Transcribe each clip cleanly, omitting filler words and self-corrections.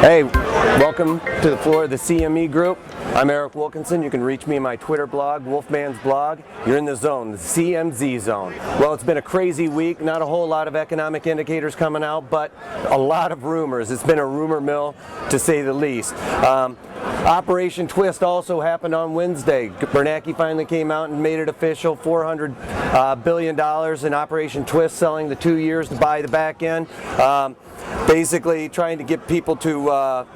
Hey, welcome to the floor of the CME Group. I'm Eric Wilkinson. You can reach me in my Twitter blog, Wolfman's blog. You're in the zone, the CMZ zone. Well, it's been a crazy week. Not a whole lot of economic indicators coming out, but a lot of rumors. It's been a rumor mill, to say the least. Operation Twist also happened on Wednesday. Bernanke finally came out and made it official. $400 billion in Operation Twist, selling the 2 years to buy the back end. Basically trying to get people to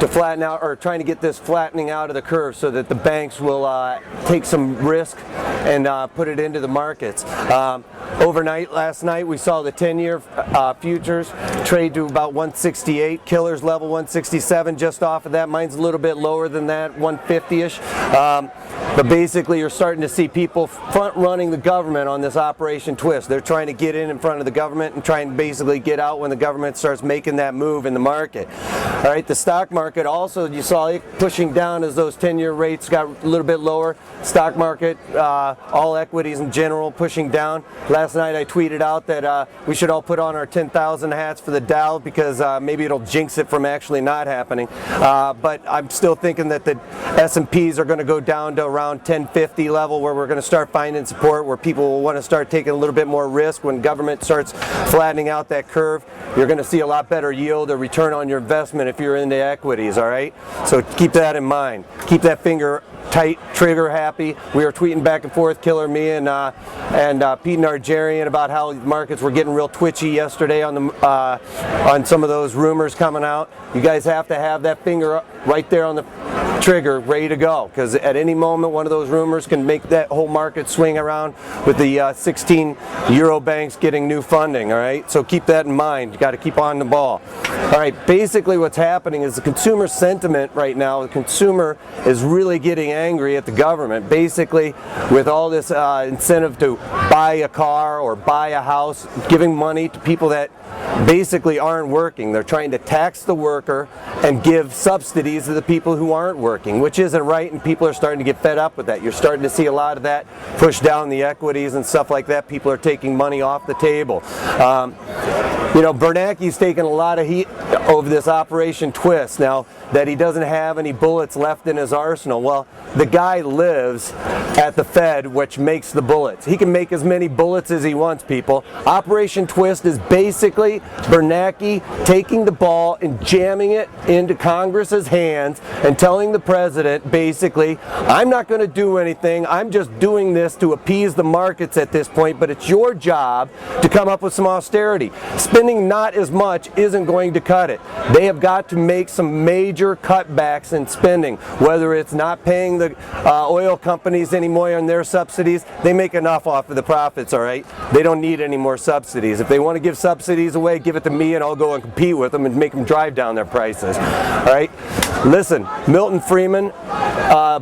flatten out, or trying to get this flattening out of the curve so that the banks will take some risk and put it into the markets. Overnight, last night, we saw the 10-year futures trade to about 168, killers level 167, just off of that. Mine's a little bit lower than that, 150-ish. But basically, you're starting to see people front-running the government on this Operation Twist. They're trying to get in front of the government and trying to basically get out when the government starts making that move in the market. All right, the stock market also, you saw it pushing down as those 10-year rates got a little bit lower. Stock market, all equities in general, pushing down. Last night I tweeted out that we should all put on our 10,000 hats for the Dow because maybe it'll jinx it from actually not happening. But I'm still thinking that the S&Ps are going to go down to around 1050 level, where we're going to start finding support, where people will want to start taking a little bit more risk. When government starts flattening out that curve, you're going to see a lot better yield or return on your investment if you're into equities, all right? So keep that in mind. Keep that finger tight, trigger happy. We were tweeting back and forth, Killer, me, and Pete Nargerian, about how markets were getting real twitchy yesterday on some of those rumors coming out. You guys have to have that finger right there on the trigger, ready to go, because at any moment one of those rumors can make that whole market swing around, with the 16 Euro banks getting new funding. All right, so keep that in mind. You got to keep on the ball. All right, basically what's happening is the consumer sentiment right now. The consumer is really getting angry at the government, basically with all this incentive to buy a car or buy a house, giving money to people that basically aren't working. They're trying to tax the worker and give subsidies to the people who aren't working, which isn't right, and people are starting to get fed up with that. You're starting to see a lot of that push down the equities and stuff like that. People are taking money off the table. You know, Bernanke's taking a lot of heat over this Operation Twist now, that he doesn't have any bullets left in his arsenal. Well, the guy lives at the Fed, which makes the bullets. He can make as many bullets as he wants, people. Operation Twist is basically Bernanke taking the ball and jamming it into Congress's hands and telling the president, basically, I'm not going to do anything. I'm just doing this to appease the markets at this point, but it's your job to come up with some austerity. Spending not as much isn't going to cut it. They have got to make some major cutbacks in spending, whether it's not paying the oil companies anymore on their subsidies. They make enough off of the profits, all right? They don't need any more subsidies. If they want to give subsidies away, give it to me and I'll go and compete with them and make them drive down their prices, all right? Listen, Milton Friedman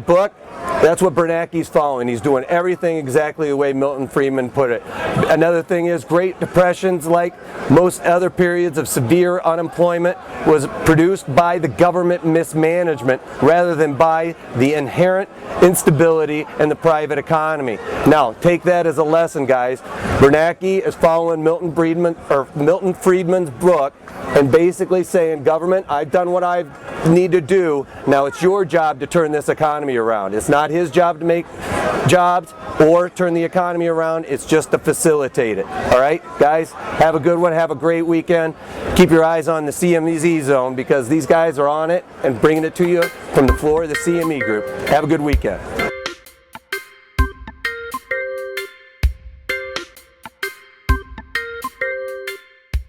book, that's what Bernanke's following. He's doing everything exactly the way Milton Friedman put it. Another thing is, Great Depressions, like most other periods of severe unemployment, was produced by the government mismanagement rather than by the inherent instability in the private economy. Now, take that as a lesson, guys. Bernanke is following Milton Friedman's book and basically saying, government, I've done what I need to do. Now it's your job to turn this economy around. It's not his job to make jobs or turn the economy around. It's just to facilitate it. All right, guys, have a good one. Have a great weekend. Keep your eyes on the CMZ zone, because these guys are on it and bringing it to you from the floor of the CME Group. Have a good weekend.